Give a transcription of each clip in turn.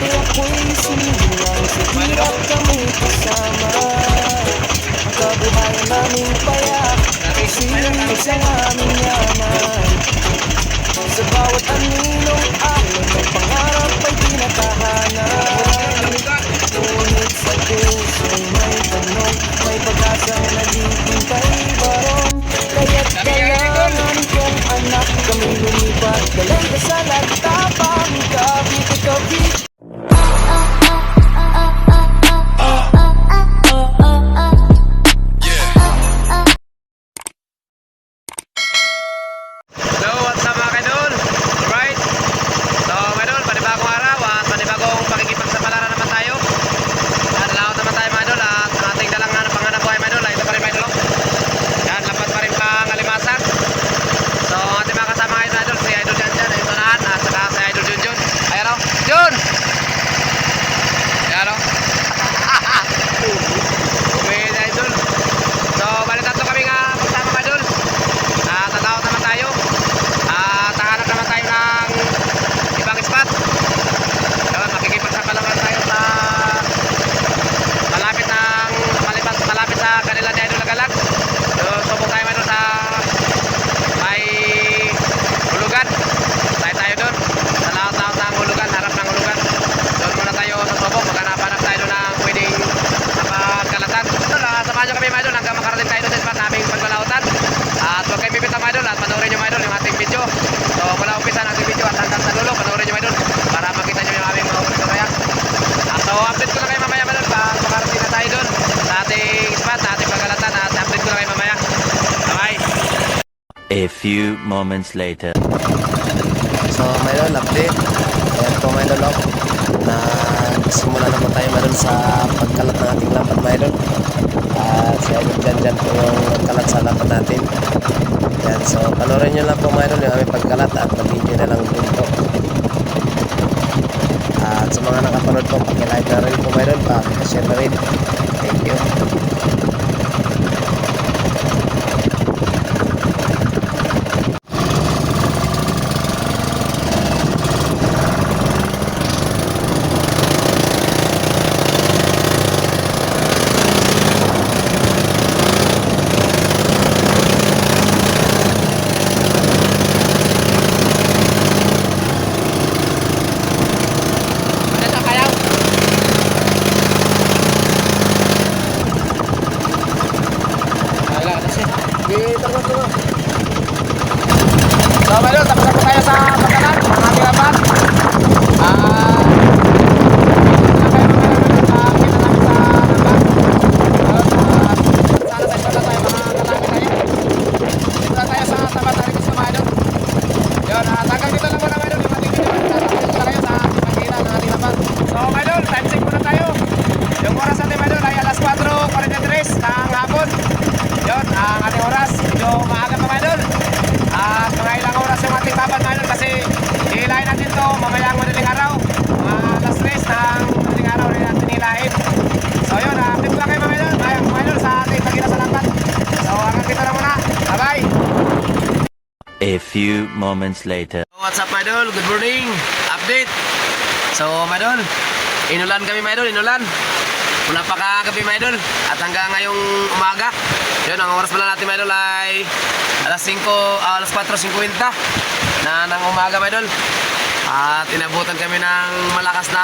Dati ako'y sinilang sa hirap kami kasama. Ang kabuhayan naming payak, sinig sa aming yaman. Sa bawat aninong alon ng pangarap ay tinatahanan. Ngunit sa puso'y may tanong, may pag-asang naghihintay baron. Kaya't kailangan kong anak, kami lumipat galing ka sa lagtapang kabit-kabit. So, what's up mga kaidol? Alright. So, mga idol, panibagong araw at panibagong pakikipagsapalaran naman tayo. At laot naman tayo mga idol at ang ating dalang panganap buhay mga idol ay ito pa rin mga idol. Yan, lapat pa rin pang alimasag. So, ang ating mga kasama ngayon mga idol, si Idol Janjan, ayun tanahan, at saka si Idol Junjun. Ayan o, Jun! Ayan o. Bumili idol. So, balik tatlo kami nga pagsama mga idol. At tataot naman tayo. At hanap naman tayo ng ibang spot. Yun, makikipagsapalaran tayo sa malapit sa kanila ni Idol Nagalag. So, subok tayo man doon sa may hulugan. Tayo doon sa laot-laot ng hulugan, harap ng hulugan. Doon muna tayo sa subok. Maghanap-hanap tayo doon ng pwedeng mapagkalatan. So, samahan nyo kami mga idol hanggang makarating tayo doon sa spot naming pagbalautan. At huwag kayo bibita mga idol at panoorin nyo mga idol yung ating video. So mula umpisa ng ating video at hanggang sa dulo, panoorin nyo mga idol para makita nyo yung aming mga ulit kaya. So update ko na kayo mamaya mga idol pag makarating na tayo doon sa ating spot, sa ating pagkalatan at update ko na kayo mamaya. Bye! A few moments later. So may idol, update. Ayan po may idol, na simula na po tayo may idol sa pagkalat ng ating lambat may idol. At si Idol Janjan po yung nagkalat sa lambat natin. Ayan, so panoorin nyo lang po mga idol yung aming pagkalat at mag-video na lang din po. At sa mga nakapanood po, pakilike na rin po mga idol, pakishare na rin. Thank you. So mga idol, tapos na po tayo sa pagkalat ng ating lambat. Mamayang madaling araw, alas 3 ng madaling araw rin natin nilain. So yun, update lang kayo mga idol sa ating pagkita sa lambat. So hanggang dito na muna, bye bye! A few moments later. What's up mga idol, good morning, update. So mga idol, inulan kami mga idol, inulan. Mula pa kagabi mga idol at hanggang ngayong umaga. Yun, ang oras pala natin mga idol ay alas 4:50 na ng umaga mga idol. At inabutan kami ng malakas na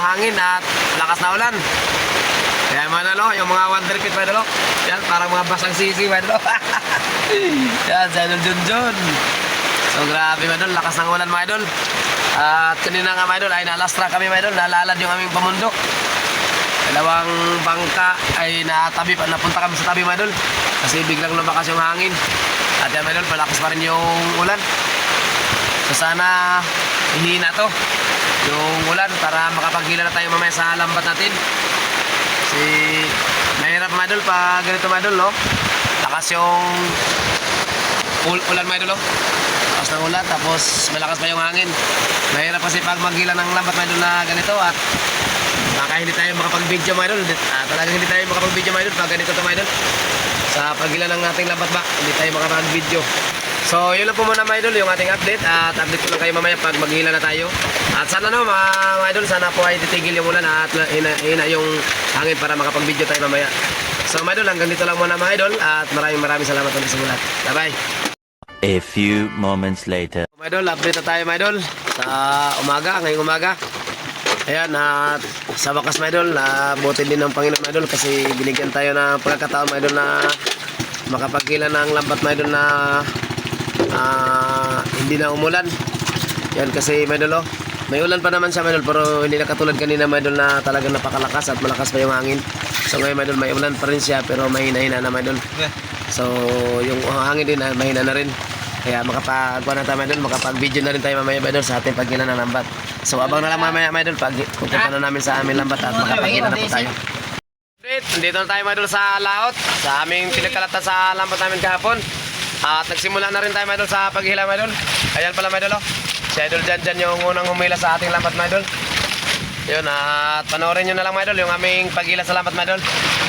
hangin at malakas na ulan. Kaya mga idol, yung mga wonder pit mga idol, yan, parang mga basang sisi mga idol. Yan, sa Idol Junjun. So grabe mga idol, lakas ng ulan mga idol. At kanina nga mga idol ay nalastra kami mga idol, nalalad yung aming pamundok. Dalawang bangka ay napunta kami sa tabi mga idol kasi biglang lumakas yung hangin. At yan mga idol, palakas pa rin yung ulan. So sana hihina to yung ulan para makapaghila na tayo mamaya sa lambat natin. Kasi mahirap mga idol pag ganito mga idol, no? Lakas yung ulan mga idol, no? Lakas ng ulan tapos malakas pa yung hangin. Mahirap kasi pag maghila ng lambat mga idol na ganito at baka hindi tayo makapag-video mga idol. Talagang hindi tayo makapag-video mga idol pag ganito to mga idol. Sa paghila ng ating lambat ba, hindi tayo makapag-video. So yun lang po muna mga idol yung ating update at update ko lang kayo mamaya pag maghila na tayo. At sana no mga idol, sana po ay titigil yung ulan at hina yung hangin para makapag-video tayo mamaya. So mga idol, hanggang dito lang muna mga idol at maraming salamat ulit sa mulat. Bye bye. A few moments later. Mga idol, update na tayo mga idol sa ngayong umaga. Ayan, at sa wakas mga idol, buti din ng Panginoon mga idol kasi binigyan tayo ng pagkakataon mga idol na makapaghila ng lambat mga idol na hindi na umulan. Yan kasi mga idol, may ulan pa naman siya mga idol pero hindi na katulad kanina mga idol na talagang napakalakas at malakas pa yung hangin. So ngayon mga idol, may ulan pa rin siya pero mahina-hina na mga idol. So yung hangin din mahina na rin. Kaya makapag-video na rin tayo mamaya mga idol sa ating paghila ng lambat. So abang na lang mamaya mga idol pag pupunta na namin sa aming lambat at makapaghila na po tayo. Dito na tayo mga idol sa laot, sa aming pinagkalatan sa lambat namin kahapon. At nagsimula na rin tayo mga idol sa paghila mga idol. Ayan pala mga idol, si Idol Janjan yung unang humila sa ating lambat mga idol. Yun, at panoorin nyo na lang mga idol yung aming paghila sa lambat mga idol.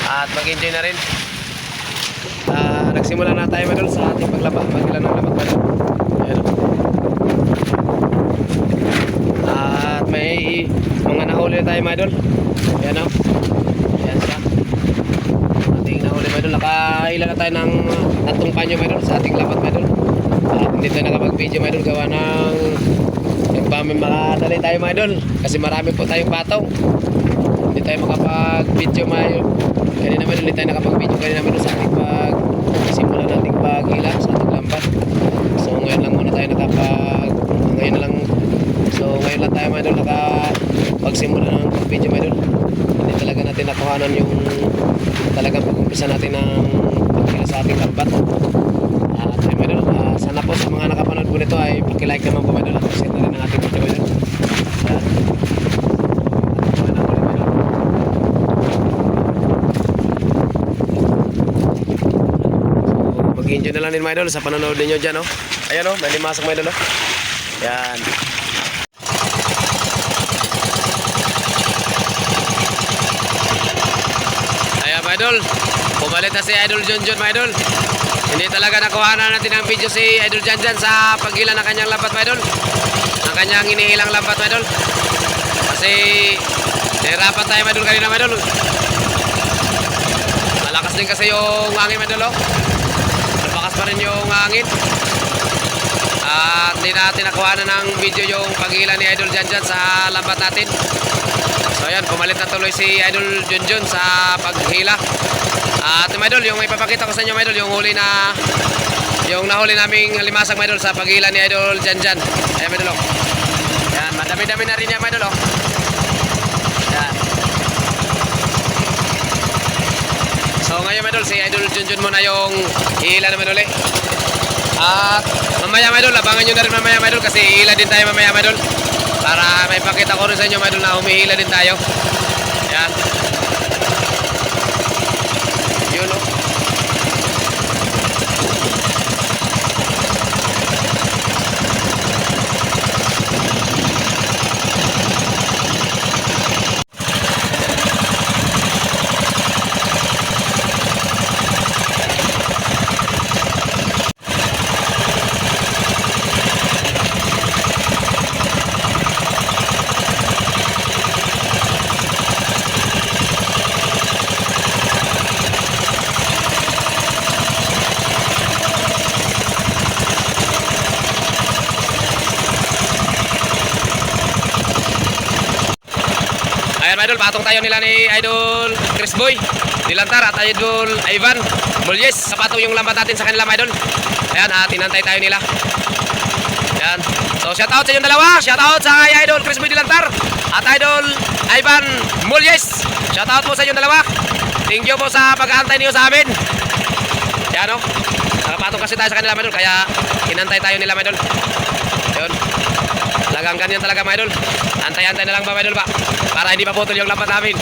At mag-enjoy na rin. Nagsimula na tayo mga idol sa ating paghila ng lambat mga idol. Ayan. At may mga nahuli na tayo mga idol. Ayan o. Ayan siya. Ating nahuli mga idol. Nakahila na tayo ng tatlong panyo mga idol sa ating lambat mga idol. At hindi tayo nakapag-video mga idol gawa ng makadali tayo mga idol. Kasi marami po tayong patong. Hindi tayo makapag-video mga idol. Kanina mga idol, hindi tayo nakapag-video kanina mga idol sa ating simula nating paghila sa ating lambat. So ngayon lang muna tayo ngayon lang tayo mga idol nakapagsimula ng video mga idol. Hindi talaga natin nakuhanan yung talagang pag-umpisa natin ng paghila sa ating lambat. At mga idol, sana po sa mga nakapanood po nito ay paki-like naman po mga idol at share na rin ang ating video mga idol. Mag-enjoy na lang din mga idol sa panonood ninyo dyan, oh. Ayan, oh, may limasok mga idol, oh. Yan. Ayan mga idol, pumalit na si Idol Junjun mga idol. Hindi talaga nakuha na natin ang video si Idol Janjan sa paghila ng kanyang lambat mga idol. Ang kanyang inihilang lambat mga idol. Kasi nahirapan tayo mga idol kanina mga idol. Malakas din kasi yung hangin mga idol, oh. Malakas pa rin yung hangin. At hindi natin nakuha na ng video yung paghila ni Idol Janjan sa lambat natin. So ayan, pumalit na tuloy si Idol Junjun sa paghila. At mga idol, yung ipapakita ko sa inyo mga idol, yung nahuli naming limasag mga idol sa paghila ni Idol Janjan. Ayan mga idol, oh. Ayan, madami-dami na rin yan mga idol, oh. Ayan. So ngayon mga idol, si Idol Junjun muna yung ihila naman ulit. At mamaya mga idol, abangan nyo na rin mamaya mga idol kasi ihila din tayo mamaya mga idol. Para may pakita ko rin sa inyo mga idol na humihila din tayo. Ayan. Yun, oh. Ayan mga idol, patong tayo nila ni Idol Chris Boy Dilantar at Idol Ivan Mulyes. Kapatong yung lambat natin sa kanila mga idol. Ayan, at inantay tayo nila. Ayan. So shout out sa inyong dalawa. Shout out sa Idol Chris Boy Dilantar at Idol Ivan Mulyes. Shout out po sa inyong dalawa. Thank you po sa pag-aantay niyo sa amin. Ayan, o. Nakapatong kasi tayo sa kanila mga idol, kaya inantay tayo nila mga idol. Ayan. Talagang ganyan talaga mga idol. Antay-antay na lang ba mga idol ba? Para hindi maputol yung lambat namin.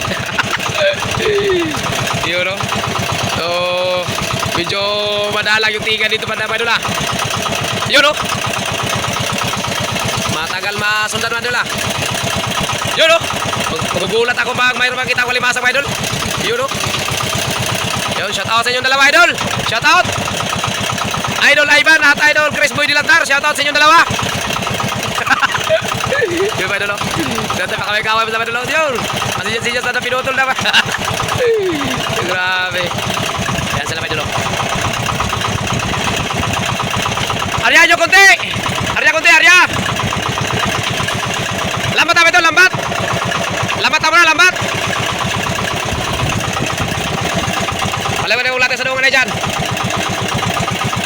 Yun, no? So medyo madalang yung tiga dito mga idol, ah. Yun, no? Matagal masundan mga idol, ah. Yun, no? Magugulat ako pag mayroon makita ko limasang mga idol. Yun, no? Yun, shout out sa inyong dalawa idol. Shout out. Idol Ivan at Idol Chris Boy Dilantar. Shoutout sa inyong dalawa. Yun ba, Idol? Ganda pa kami-kaway pa sa Idol. Yun. Masijat-sijat na pinutol naman. Grabe. Yan sila, Idol. Arya nyo konti! Arya konti, Arya! Lambat apa itu, lambat! Lambat apa na, lambat! Alam mo na yung latay sa dungan na dyan.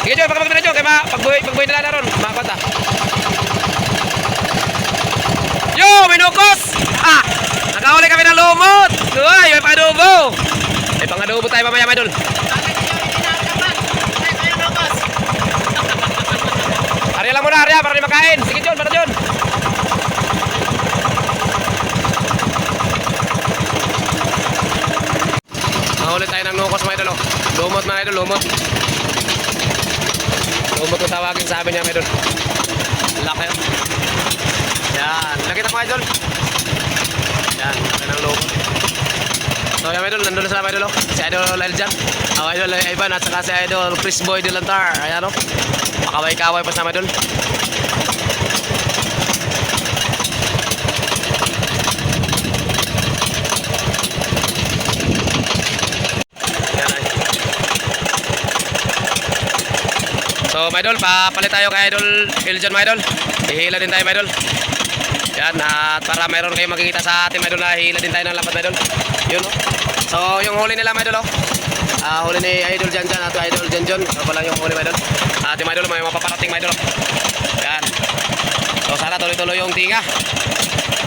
Sige dyan, pakapagod na dyan. Kaya pagbuhay nila na ron. Makapata. Yo, may nukos! Ah! Nakahuli kami ng lumot! Uy, may pangadobo! May pangadobo tayo mamaya, Idol. Arya lang muna, Arya, para di makain. Sige, John, para John. Nahuli tayo ng nukos, mga Idol. Oh. Lumot, mga Idol, lumot. Lumot kung tawagin sa amin niya, mga Idol. Laki. Yan, nakita mo, Idol. Yan, laki ng lumot. So, yan, Idol, nandun na sila, mga Idol. Oh. Si Idol Eljan. Idol Ivan at saka si Idol Chris Boy Dilantar. Ayan, o. Makaway-kaway pa sa mga Idol. So, my idol, papalit tayo kay Idol Eljan, my idol. Ihila din tayo, my idol. Yan, at para mayroon kayo makikita sa atin, my idol, na ihila din tayo ng lambat, my idol. Yun, no? So, yung huli nila, my idol, oh. Huli ni Idol Janjan at Idol Janjon. So, pala yung huli, my idol. At yung, my idol, may mapaparating, my idol. Yan. So, sana tuloy-tuloy yung tinga.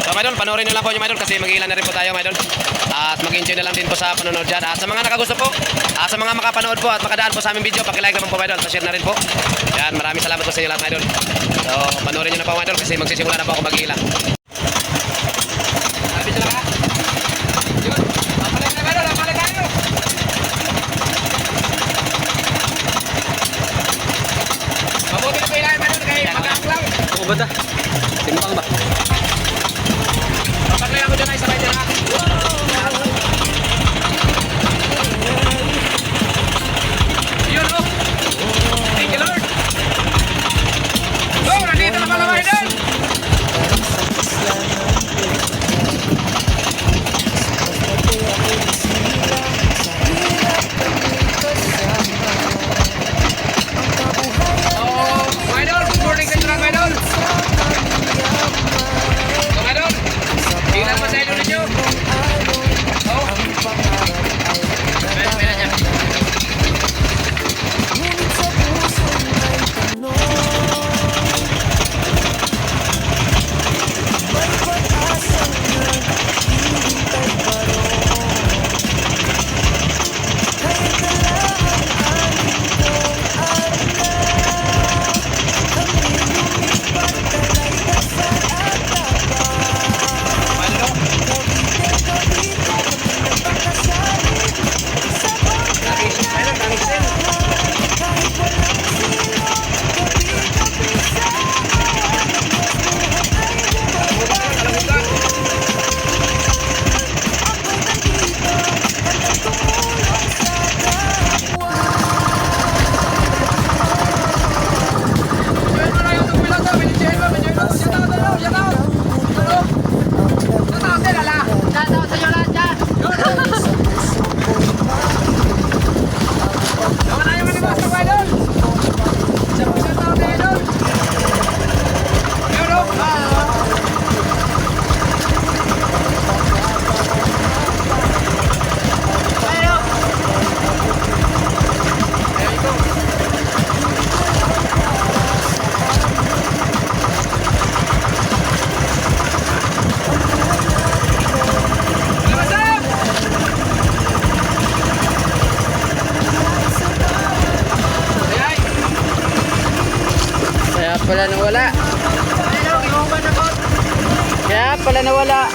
So, my idol, panoorin nyo lang po yung, my idol, kasi mag-ihila na rin po tayo, my idol. At mag-enjoy na lang din po sa panonood dyan. At sa mga nakagusto po, sa mga makapanood po at makadaan po sa aming video, pakilike naman po, my idol. Pa-share na rin po. Yan, maraming salamat po sa inyo lahat, my idol. So, panoorin nyo na po, my idol, kasi magsisimula na po ako mag-ihila. Sabi sila ka? Yun, papalit na, my idol, papalit tayo. Mabuti na po ilahin, my idol, kaya mag-aaklang. Oo ba ta? Timbang ba? Papalit ako dyan ay sabay dyan, ha? Yun, oh. Thank you, Lord. Oh, nandito na pala, my idol. Oh, my idol, good morning sa inyo lang, my idol. So, my idol, tingnan naman sa idol ninyo. Oh. Pwede niya. Pala nawala. Kaya pala nawala.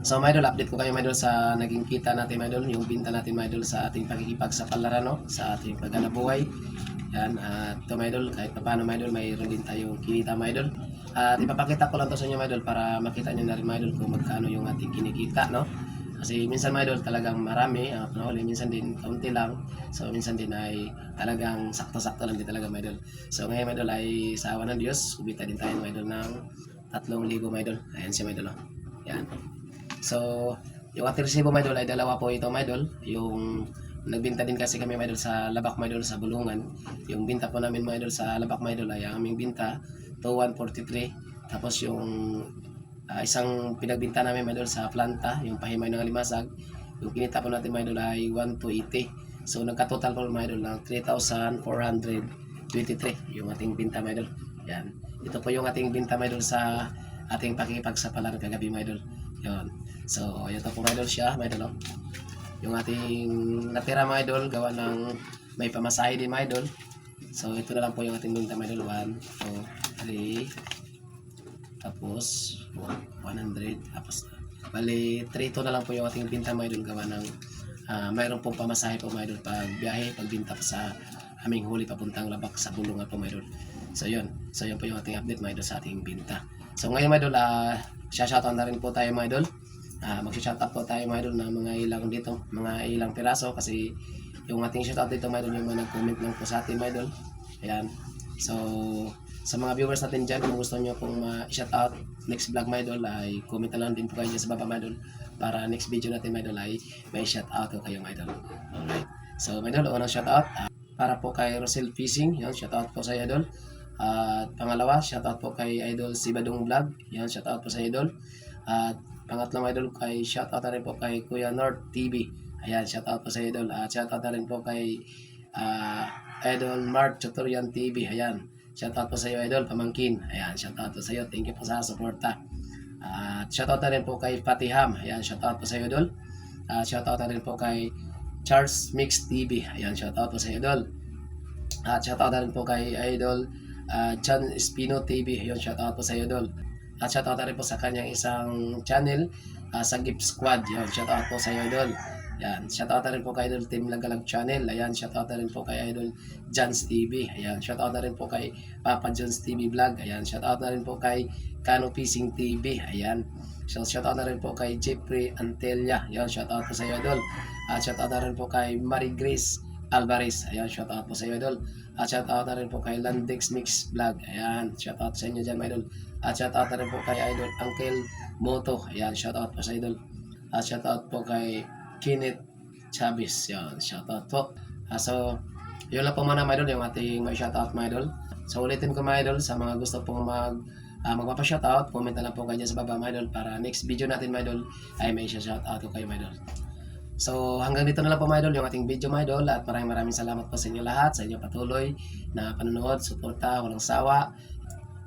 So mga idol, update ko kayo mga idol sa naging kita natin mga idol, yung binta natin mga idol sa ating pakikipagsapalaran, no? Sa ating pagkanabuhay. Yan, at ito mga idol, kahit paano mga idol, mayroon din tayong kinita mga idol. At ipapakita ko lang to sa inyo mga idol para makita nyo na rin mga idol kung magkano yung ating kinikita, no? Kasi minsan mga idol talagang marami, minsan din kaunti lang. So minsan din ay talagang sakto-sakto lang din talaga mga idol. So ngayon mga idol ay sa awa ng Diyos, kumita din tayo mga idol ng 3,000 mga idol. Ayan siya mga idol, oh. Yan. So, yung ating resibo mga idol ay dalawa po ito mga idol. Yung nagbinta din kasi kami mga idol sa Labak mga idol sa Bulungan. Yung binta po namin mga idol sa Labak mga idol ay ang aming binta to 143. Tapos yung isang pinagbinta namin mga idol sa Planta, yung Pahimay ng Alimasag, yung kinita po natin mga idol ay 1,280. So nagka-total po mga idol ng 3,423 yung ating binta mga idol. Yan. Ito po yung ating binta mga idol sa ating pakikipagsapalaran kagabi mga idol. Yun. So, ito po mga idol siya, mga idol. Yung ating natira mga idol, gawa ng may pamasahe din mga idol. So, ito na lang po yung ating binta mga idol. 1, 2, 3, tapos 100, tapos bali 3 to na lang po yung ating binta mga idol, gawa ng mayroon pong pamasahe po mga idol pag biyahe, pag binta pa sa aming huli papuntang Labak sa Bulungan po mga idol. So, yun. So, yun po yung ating update mga idol sa ating binta. So, ngayon mga idol, shoutout na rin po tayo mga idol. Mag-shoutout po tayo mga idol ng mga ilang dito, mga ilang piraso kasi yung ating shoutout dito mga idol yung mga nag-comment lang po sa atin mga idol. Ayan. So, sa mga viewers natin dyan, kung gusto nyo pong ma-shoutout next vlog mga idol, ay comment na lang din po kayo dyan sa baba mga idol para next video natin mga idol ay may shoutout ko kayo mga idol. Alright. So, mga idol, unang shoutout para po kay Rosel Fishing. Yan, shoutout po sa idol. At pangalawa, shoutout po kay Idol Sibadong Vlog. Yan, shoutout po sa Idol. At pangatlong idol kay shoutout na rin po kay Kuya North TV. Ayan, shoutout po sa Idol. At shoutout na rin po kay Idol Mark Tutorial TV. Ayan, shoutout po sa iyo Idol, pamangkin. Ayan, shoutout po sa iyo. Thank you po sa suporta. At shoutout na rin po kay Patiham. Ayan, shoutout po sa iyo Idol. At shoutout na rin po kay Charles Mix TV. Ayan, shoutout po sa iyo Idol. At shoutout na rin po kay Idol Chan Espino TV, yun, shoutout po sa iyo Idol. At shoutout na rin po sa kanyang isang channel sa Gift Squad, yun, shoutout po sa iyo Idol. Yan, shoutout na rin po kay Idol Team Lagalag Channel. Ayan, shoutout na rin po kay Idol John's TV. Ayan, shoutout na rin po kay Papa John's TV Vlog. Ayan, shoutout na rin po kay Kano Fishing TV. Ayan, so shoutout na rin po kay Jeffrey Antelia. Ayan, shoutout po sa iyo Idol. At shoutout na rin po kay Marie Grace Alvarez. Ayan, shoutout po sa iyo Idol. At shoutout na rin po kay Landex Mix Vlog. Ayan, shoutout sa inyo dyan mga idol. At shoutout na rin po kay Idol Uncle Moto. Ayan, shoutout po sa idol. At shoutout po kay Kenneth Chavez. Ayan, shoutout po. So, yun lang po muna mga idol, yung ating may shoutout mga idol. So, ulitin ko mga idol, sa mga gusto pong magpapa-shoutout, comment na lang po kayo dyan sa baba mga idol para next video natin mga idol ay may shoutout ko kayo mga idol. So hanggang dito na lang po mga idol yung ating video mga idol, at maraming salamat po sa inyo lahat, sa inyong patuloy na panonood, suporta, walang sawa.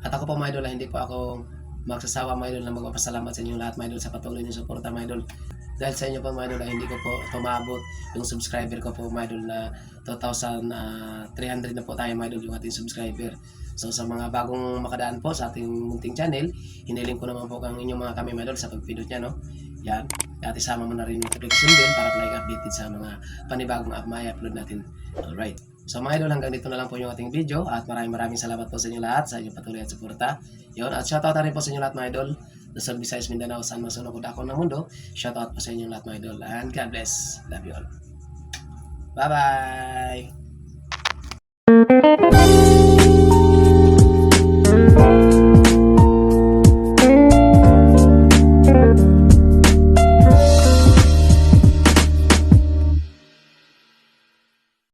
At ako po mga idol, hindi po ako magsasawa mga idol na magpapasalamat sa inyong lahat mga idol sa patuloy niyo suporta mga idol. Dahil sa inyo po mga idol ay hindi ko po tumabot yung subscriber ko po mga idol na 2,300 na po tayo mga idol yung ating subscriber. So sa mga bagong makadaan po sa ating munting channel, hiniling ko naman po ang inyong mga kami mga idol sa pagpindot niya, no? Yan. At isama mo na rin yung notification bell para like updated sa mga panibagong upload natin. Alright. So mga idol, hanggang dito na lang po yung ating video, at maraming salamat po sa inyo lahat sa inyong patuloy at suporta. Yun, at shoutout na rin po sa inyo lahat mga idol. Luzon, Visayas, Mindanao, saan man sulok ako ng mundo. Shoutout po sa inyo lahat mga idol. And God bless. Love you all. Bye-bye!